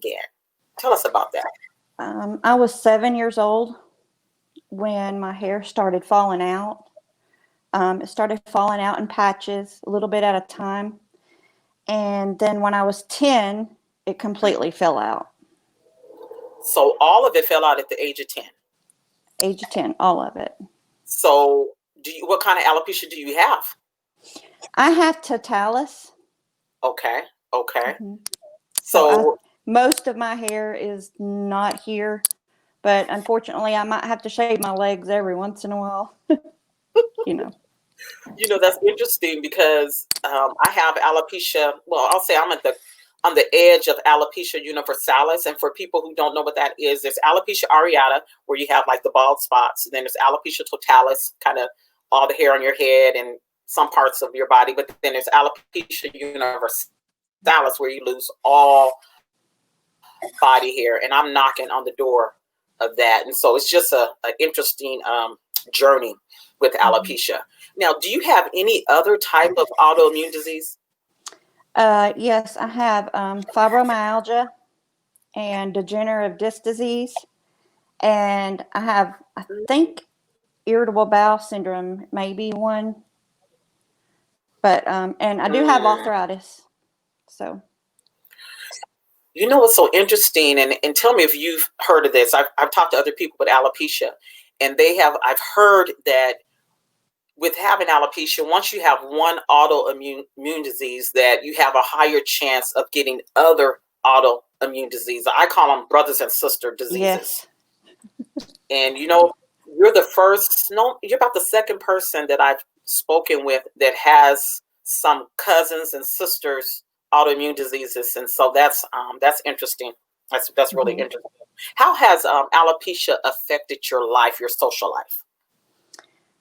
again? Tell us about that. I was 7 years old when my hair started falling out. It started falling out in patches, a little bit at a time. And then when I was 10, it completely fell out. So all of it fell out at the age of 10. Age of 10, all of it. So what kind of alopecia do you have? I have totalis. Okay. Mm-hmm. So most of my hair is not here, but unfortunately I might have to shave my legs every once in a while. You know. That's interesting because I have alopecia. Well, I'll say I'm on the edge of alopecia universalis. And for people who don't know what that is, there's alopecia areata, where you have like the bald spots. And then there's alopecia totalis, kind of all the hair on your head and some parts of your body. But then there's alopecia universalis, where you lose all body hair. And I'm knocking on the door of that. And so it's just an interesting journey with alopecia. Now, do you have any other type of autoimmune disease? Yes, I have fibromyalgia and degenerative disc disease, and I have, I think, irritable bowel syndrome, maybe one, but and I do have arthritis. So, what's so interesting, and tell me if you've heard of this. I've talked to other people with alopecia, and I've heard that with having alopecia, once you have one autoimmune disease, that you have a higher chance of getting other autoimmune diseases. I call them brothers and sister diseases. Yes. And you're about the second person that I've spoken with that has some cousins and sisters autoimmune diseases, and so that's interesting. That's really interesting. How has alopecia affected your life, your social life?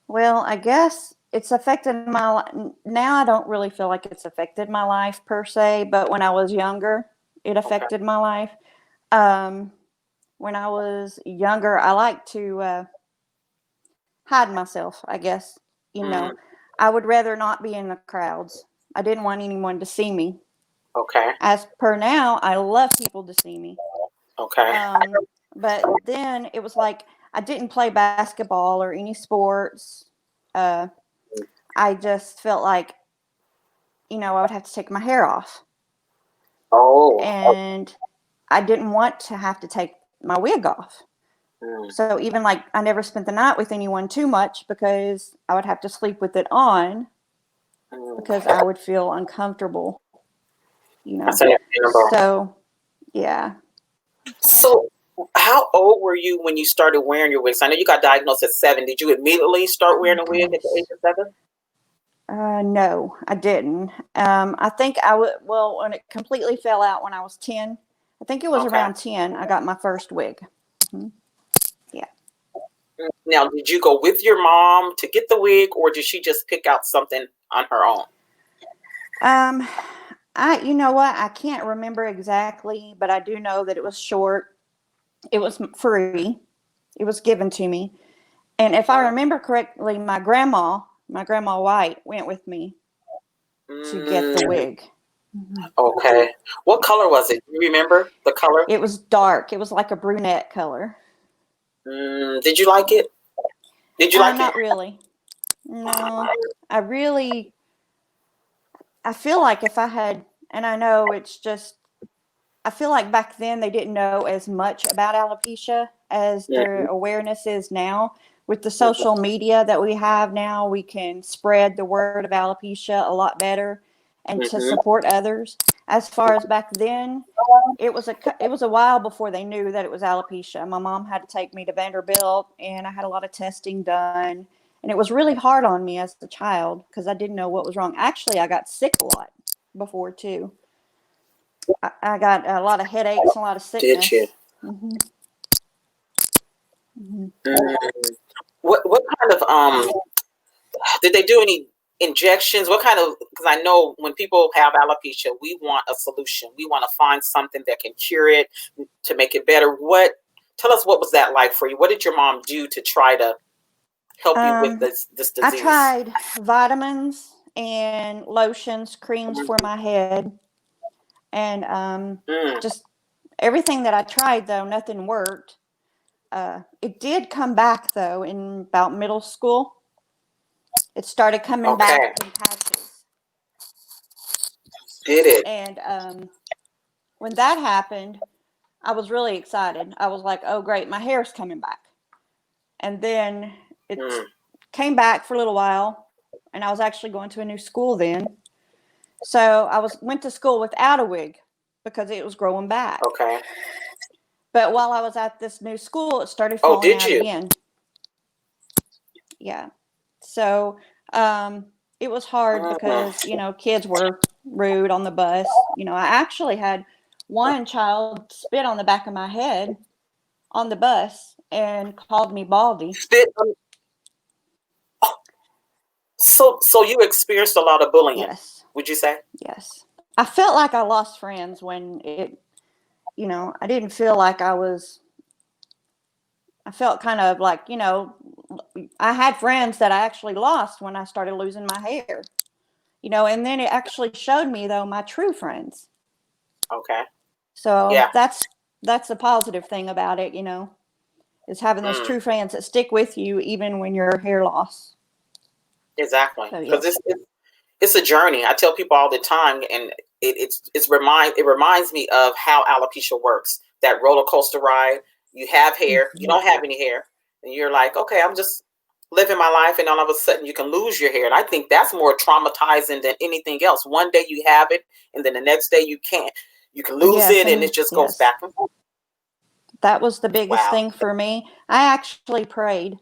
Well, I guess it's affected my life. Now I don't really feel like it's affected my life per se, but when I was younger, it affected my life. When I was younger, I liked to hide myself, I guess. I would rather not be in the crowds. I didn't want anyone to see me. Okay. As per now, I love people to see me. Okay. But then it was like I didn't play basketball or any sports. I just felt like, I would have to take my hair off. Oh. And I didn't want to have to take my wig off. So even like I never spent the night with anyone too much because I would have to sleep with it on because I would feel uncomfortable. So, yeah. So how old were you when you started wearing your wigs? I know you got diagnosed at 7. Did you immediately start wearing a wig at the age of 7? No, I didn't. I think when it completely fell out when I was 10, I think it was around 10, I got my first wig. Mm-hmm. Yeah. Now, did you go with your mom to get the wig, or did she just pick out something on her own? You know what? I can't remember exactly, but I do know that it was short. It was free. It was given to me. And if I remember correctly, my grandma White, went with me to get the wig. Okay. What color was it? Do you remember the color? It was dark. It was like a brunette color. Did you like it? Did you like it? Not really. No. I feel like if I had, and I know it's just, I feel like back then they didn't know as much about alopecia as their awareness is now. With the social media that we have now, we can spread the word of alopecia a lot better and to support others. As far as back then, it was a while before they knew that it was alopecia. My mom had to take me to Vanderbilt, and I had a lot of testing done. And it was really hard on me as a child because I didn't know what was wrong. Actually, I got sick a lot before, too. I got a lot of headaches, a lot of sickness. Did you? What kind of did they do any injections? What kind of, because I know when people have alopecia, we want a solution. We want to find something that can cure it, to make it better. Tell us, what was that like for you? What did your mom do to try to help you with this disease? I tried vitamins and lotions, creams for my head, and just everything that I tried, though, nothing worked. It did come back, though, in about middle school. It started coming Okay. back in patches. Did it? And when that happened, I was really excited. I was like, oh, great, my hair's coming back. And then it came back for a little while, and I was actually going to a new school then. So I went to school without a wig because it was growing back. Okay. But while I was at this new school, it started Oh, falling did out you? again. Yeah. So it was hard because, kids were rude on the bus. I actually had one child spit on the back of my head on the bus and called me baldy. Spit. So you experienced a lot of bullying, Yes. would you say? Yes. I felt like I lost friends when I didn't feel like I felt kind of like, I had friends that I actually lost when I started losing my hair, and then it actually showed me, though, my true friends. Okay. So Yeah. that's the positive thing about it, is having those true friends that stick with you even when you're hair loss. Exactly. So, Because yes. it's a journey. I tell people all the time, and it reminds me of how alopecia works. That roller coaster ride. You have hair, you don't have any hair, and you're like, okay, I'm just living my life, and all of a sudden you can lose your hair. And I think that's more traumatizing than anything else. One day you have it, and then the next day you can't. You can lose Yes, it, and it just goes yes. back and forth. That was the biggest Wow. thing for me. I actually prayed.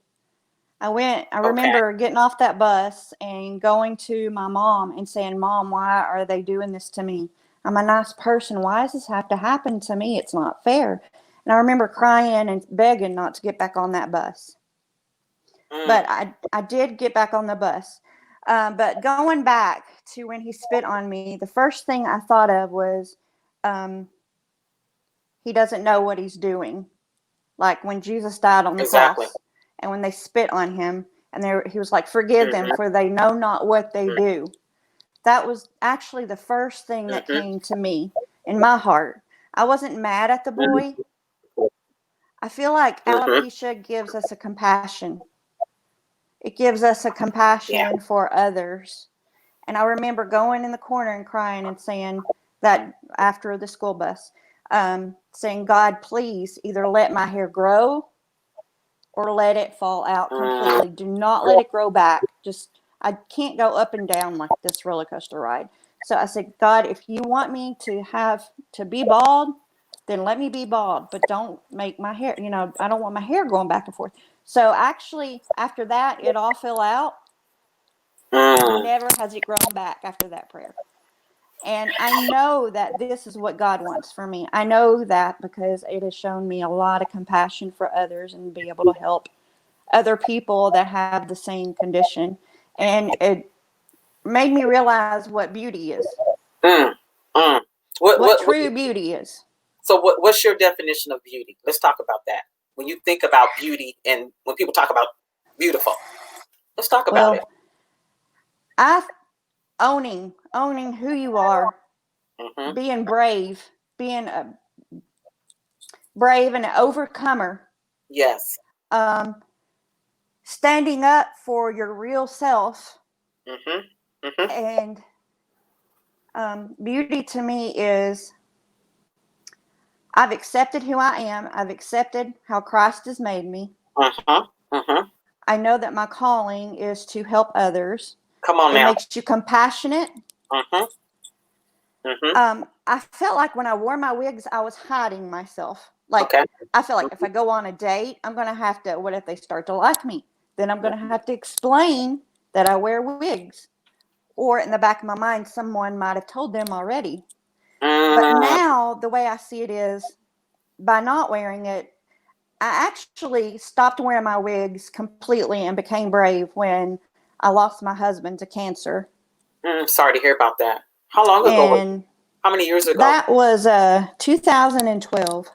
I Okay. remember getting off that bus and going to my mom and saying, Mom, why are they doing this to me? I'm a nice person. Why does this have to happen to me? It's not fair. And I remember crying and begging not to get back on that bus. But I did get back on the bus. But going back to when he spit on me, the first thing I thought of was he doesn't know what he's doing. Like when Jesus died on the Exactly. cross and when they spit on him, and he was like, forgive them, for they know not what they do. That was actually the first thing that came to me in my heart. I wasn't mad at the boy. I feel like alopecia gives us a compassion. It gives us a compassion Yeah. for others. And I remember going in the corner and crying and saying that after the school bus, saying, God, please either let my hair grow or let it fall out completely. Do not let it grow back. I can't go up and down like this roller coaster ride. So I said, God, if you want me to be bald, then let me be bald, but don't make my hair, I don't want my hair going back and forth. So actually, after that, it all fell out. Never has it grown back after that prayer. And I know that this is what God wants for me. I know that because it has shown me a lot of compassion for others and be able to help other people that have the same condition. And it made me realize what beauty is. Mm. What true beauty is. So what's your definition of beauty? Let's talk about that. When you think about beauty and when people talk about beautiful, let's talk about it. Well, owning who you are, being brave, being a brave and an overcomer. Yes. Standing up for your real self. And beauty to me is I've accepted who I am. I've accepted how Christ has made me. I know that my calling is to help others. Come on it now. Makes you compassionate. I felt like when I wore my wigs, I was hiding myself. Like, I feel like if I go on a date, I'm going to have to, what if they start to like me? Then I'm going to have to explain that I wear wigs. Or in the back of my mind, someone might have told them already. But now the way I see it is by not wearing it, I actually stopped wearing my wigs completely and became brave when I lost my husband to cancer. Sorry to hear about that. How long ago? And how many years ago? That was 2012.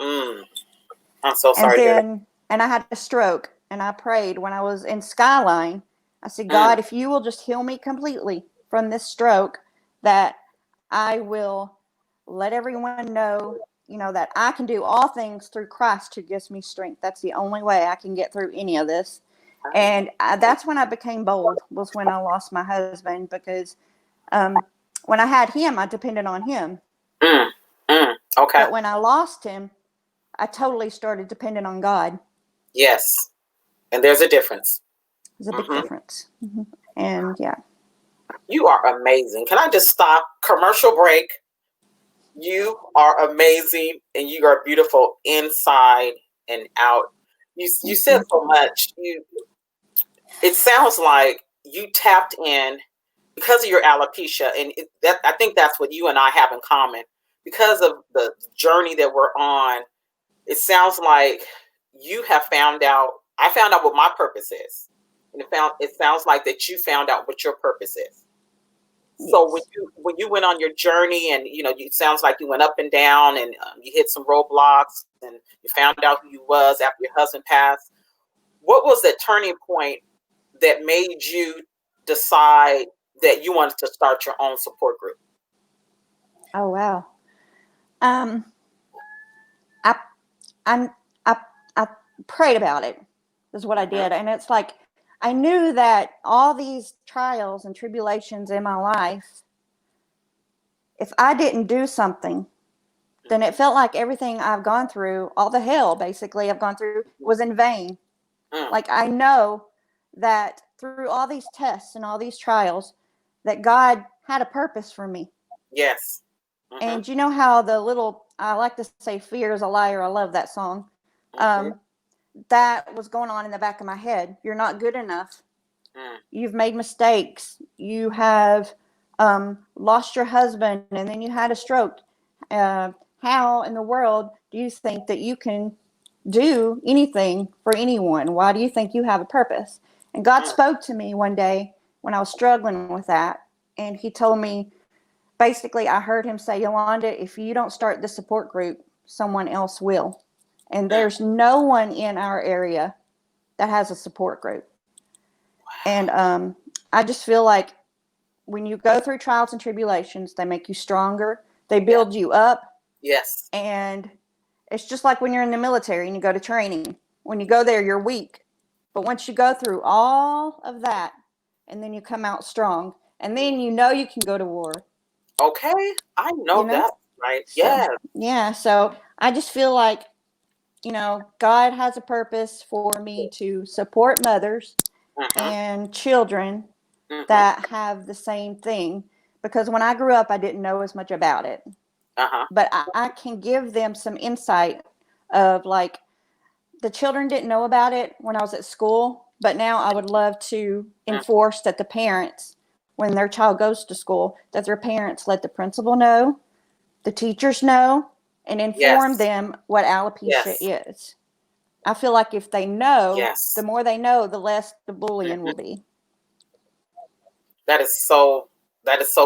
I'm so sorry to hear that. And I had a stroke, and I prayed when I was in Skyline. I said, God, if you will just heal me completely from this stroke, that I will let everyone know that I can do all things through Christ who gives me strength. That's the only way I can get through any of this. And that's when I became bold, was when I lost my husband, because when I had him, I depended on him. Okay. But when I lost him, I totally started depending on God. Yes. And there's a difference. There's a big difference. And yeah. You are amazing. Can I just stop? Commercial break. You are amazing, and you are beautiful inside and out. You said so much. It sounds like you tapped in because of your alopecia, and I think that's what you and I have in common. Because of the journey that we're on, it sounds like you have found out. I found out what my purpose is, and it sounds like that you found out what your purpose is. So Yes. when you went on your journey, and it sounds like you went up and down, and you hit some roadblocks, and you found out who you was after your husband passed. What was that turning point that made you decide that you wanted to start your own support group? Oh wow. I I I prayed about it. Is what I did, and it's like I knew that all these trials and tribulations in my life, if I didn't do something, then it felt like everything I've gone through, all the hell basically I've gone through, was in vain. Like I know that through all these tests and all these trials, that God had a purpose for me. Yes. And you know how I like to say, fear is a liar. I love that song. That was going on in the back of my head. You're not good enough. You've made mistakes. You have lost your husband, and then you had a stroke. How in the world do you think that you can do anything for anyone? Why do you think you have a purpose? And God spoke to me one day when I was struggling with that, and he told me, basically, I heard him say, Yolanda, if you don't start the support group, someone else will. And there's no one in our area that has a support group. And I just feel like when you go through trials and tribulations, they make you stronger. They build you up. Yes. And it's just like when you're in the military and you go to training. When you go there, you're weak. But once you go through all of that, and then you come out strong, and then you can go to war. Okay. I know that, right? Yeah. Yeah. So I just feel like, God has a purpose for me to support mothers and children that have the same thing. Because when I grew up, I didn't know as much about it. But I can give them some insight of, like, the children didn't know about it when I was at school, but now I would love to enforce that the parents, when their child goes to school, that their parents let the principal know, the teachers know, and inform them what alopecia is. I feel like if they know, the more they know, the less the bullying will be. That is so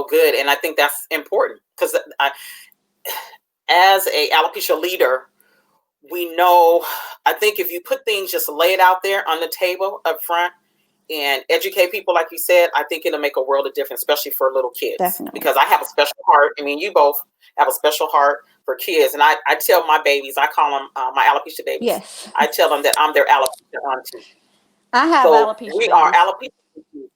good, and I think that's important, because as a alopecia leader, we know, I think if you put things, just lay it out there on the table up front and educate people, like you said, I think it'll make a world of difference, especially for little kids. Definitely. Because I have a special heart. I mean, you both have a special heart for kids. And I tell my babies, I call them my alopecia babies. Yes. I tell them that I'm their alopecia auntie. I have alopecia we babies. Are alopecia aunties.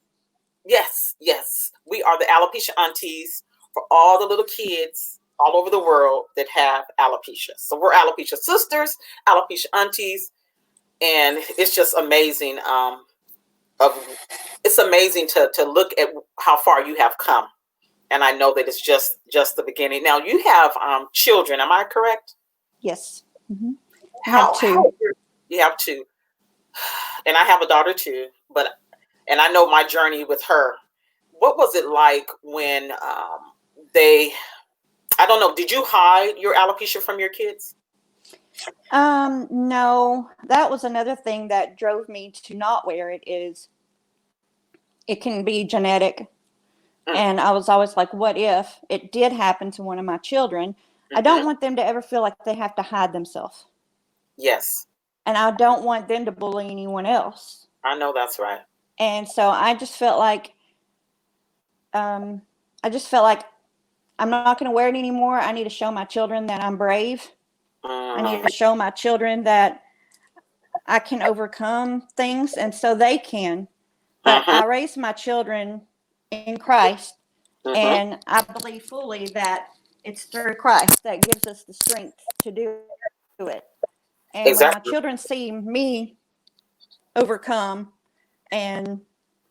Yes, yes. We are the alopecia aunties for all the little kids all over the world that have alopecia. So we're alopecia sisters, alopecia aunties, and it's just amazing. It's amazing to look at how far you have come, and I know that it's just the beginning. Now you have children, am I correct? Yes. Mm-hmm. I have two. You have two, and I have a daughter too. And I know my journey with her. What was it like when I don't know, did you hide your alopecia from your kids? No, that was another thing that drove me to not wear it, is it can be genetic. And I was always like, what if it did happen to one of my children? I don't want them to ever feel like they have to hide themselves. Yes. And I don't want them to bully anyone else. I know that's right. And so I just felt like, I I'm not going to wear it anymore. I need to show my children that I'm brave. I need to Mm, show my children that I can overcome things, and so they can. But mhm, I raised my children in Christ, mhm. and I believe fully that it's through Christ that gives us the strength to do it. And when my Exactly. children see me overcome, and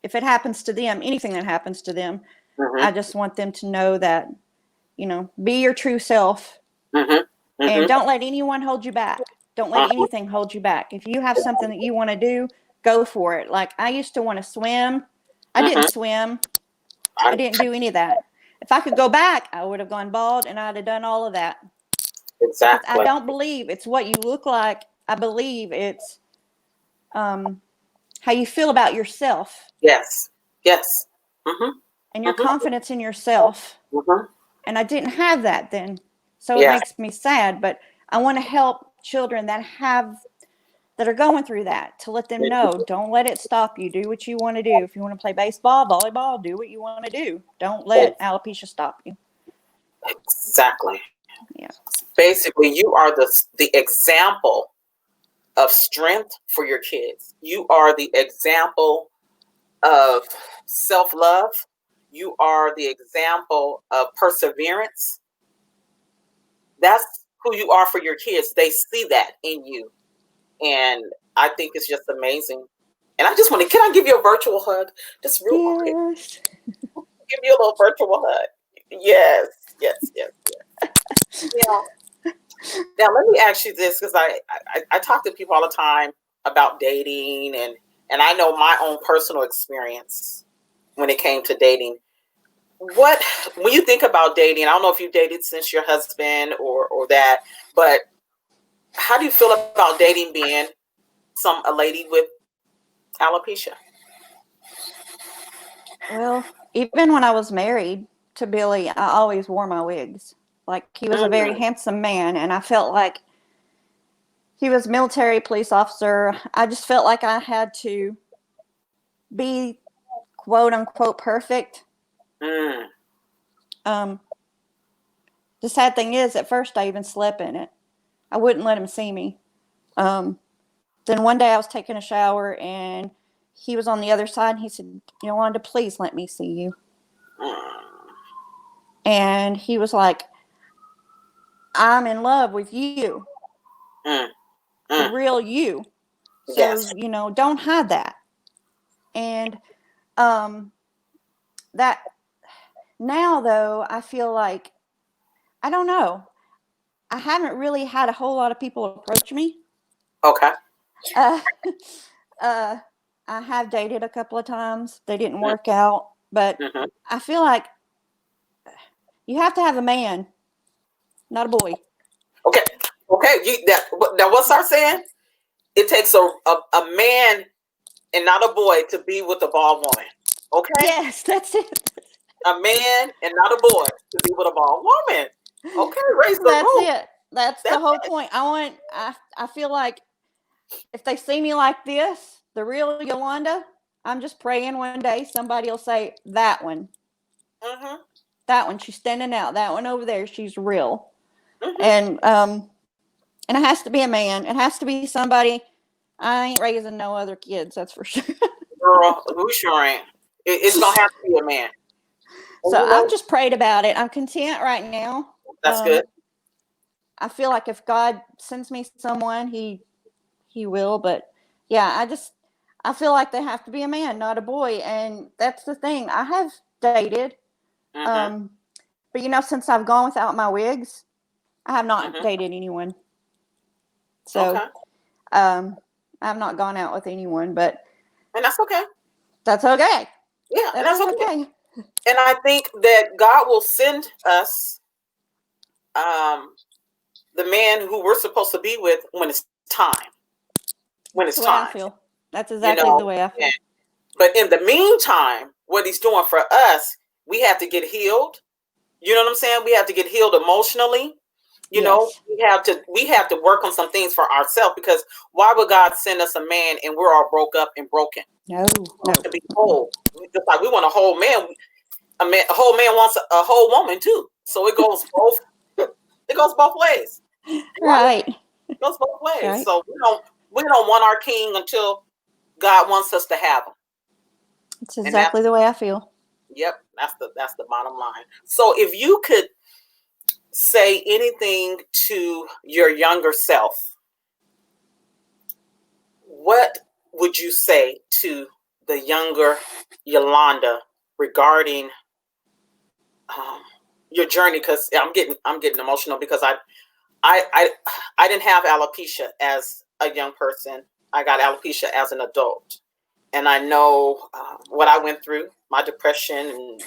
if it happens to them, anything that happens to them, Mhm, I just want them to know that, be your true self mhm, and mhm. don't let anyone hold you back. Don't let Uh-huh. anything hold you back. If you have something that you want to do, go for it. Like I used to want to swim. I didn't Mhm. swim. I I, didn't do any of that. If I could go back, I would have gone bald and I'd have done all of that. Because I exactly. don't believe it's what you look like. I believe it's how you feel about yourself Yes. Yes. Mhm. and your Mhm. confidence in yourself. Mhm. And I didn't have that then. So it Yeah. makes me sad, but I want to help children that are going through that, to let them know, don't let it stop you. Do what you want to do. If you want to play baseball, volleyball, do what you want to do. Don't let alopecia stop you. Exactly. Yeah. Basically, you are the example of strength for your kids. You are the example of self-love. You are the example of perseverance. That's who you are for your kids. They see that in you. And I think it's just amazing. And I just want to, can I give you a virtual hug? Just real quick. Yes. Give you a little virtual hug. Yes, yes, yes, yes. Yeah. Now let me ask you this, because I talk to people all the time about dating, and I know my own personal experience when it came to dating. What, when you think about dating, I don't know if you dated since your husband or that, but how do you feel about dating being a lady with alopecia? Well, even when I was married to Billy, I always wore my wigs. Like he was a very Mm, handsome man, and I felt like he was a military police officer. I just felt like I had to be quote unquote perfect. mm, Um, the sad thing is, at first I even slept in it. I wouldn't let him see me. Um, then one day I was taking a shower and he was on the other side and he said, Yolanda, please let me see you. mm, And he was like, I'm in love with you, mm, the mm. real you. Yes. So, don't hide that. And um, that now, though, I feel like, I don't know, I haven't really had a whole lot of people approach me. Okay. Uh, uh, I have dated a couple of times. They didn't Mm, work out, but mm-hmm. I feel like you have to have a man, not a boy. Okay. Okay. That what's our saying? It takes a man and not a boy to be with a bald woman. Okay? Yes, that's it. A man and not a boy to be with a bald woman. Okay, raise the That's roof. it. That's the That's whole it. point. I feel like if they see me like this, the real Yolanda, I'm just praying one day somebody will say, that one, Mm-hmm. she's standing out. That one over there, she's real. Mm-hmm. And it has to be a man. It has to be somebody. I ain't raising no other kids, that's for sure. Girl, we sure ain't. It's gonna have to be a man. And So you I've know, just prayed about it. I'm content right now. that's good. I feel like if God sends me someone, he will. But yeah, I feel like they have to be a man, not a boy, and that's the thing. I have dated, Mm-hmm. um, but since I've gone without my wigs, I have not Mm-hmm. dated anyone. So Okay. I've not gone out with anyone, but And that's okay. that's okay. Yeah, and That that's is okay. okay. And I think that God will send us um the man who we're supposed to be with when it's time. When That's it's the way I time. feel. That's You exactly the know. way I feel. But in the meantime, what he's doing for us, we have to get healed. You know what I'm saying? We have to get healed emotionally. Yes. We have to work on some things for ourselves, because why would God send us a man and we're all broke up and broken? No. We No. want to be whole. Just like we want a whole man. A whole man wants a whole woman too. So it goes both. It goes both ways, right? Right. It goes both ways. Right. So we don't want our king until God wants us to have him, It's and that's exactly the way I feel. yep. That's the bottom line. So if you could say anything to your younger self, what would you say to the younger Yolanda regarding um, your journey? Because I'm getting emotional because I I I didn't have alopecia as a young person. I got alopecia as an adult, and I know what I went through, my depression and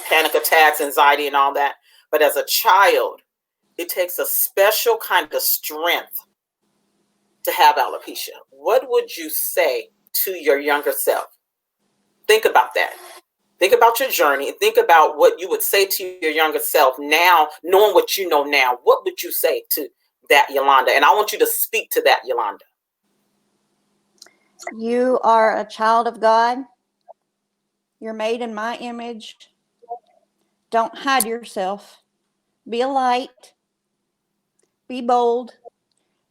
panic attacks, anxiety, and all that. But as a child, it takes a special kind of strength to have alopecia. What would you say to your younger self? Think about that. Think about your journey. Think about what you would say to your younger self now, knowing what you know now. What would you say to that Yolanda? And I want you to speak to that Yolanda. You are a child of God. You're made in my image. Don't hide yourself. Be a light. Be bold.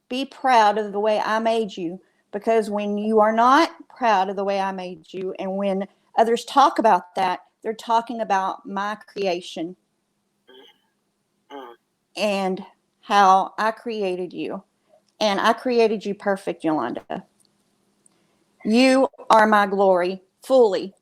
Be proud of the way I made you. Because when you are not proud of the way I made you, and when others talk about that, they're talking about my creation Mm, and how I created you. And I created you perfect, Yolanda. You are my glory fully.